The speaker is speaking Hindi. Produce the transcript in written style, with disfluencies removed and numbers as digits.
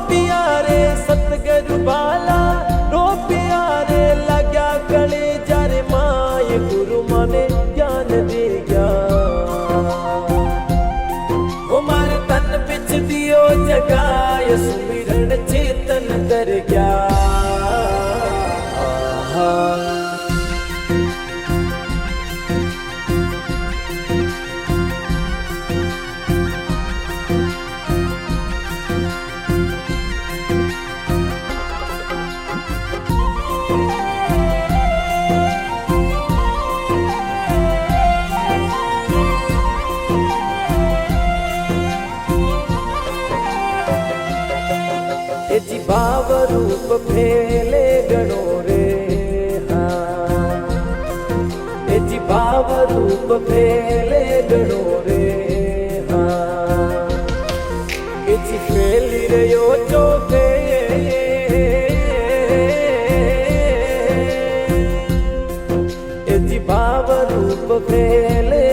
प्यारे सतगुरु बाला रो प्यारे लग्या गले जारे माए गुरु माने ज्ञान दे गया वो मारे तन बिच दियो जगाए सुमिरन चेतन कर गया जी भाव रूप फेले गणो रे हाँ जी भाव रूप फेले गणो रे हाँ जी फेली रयो चोखे जी भाव रूप फेले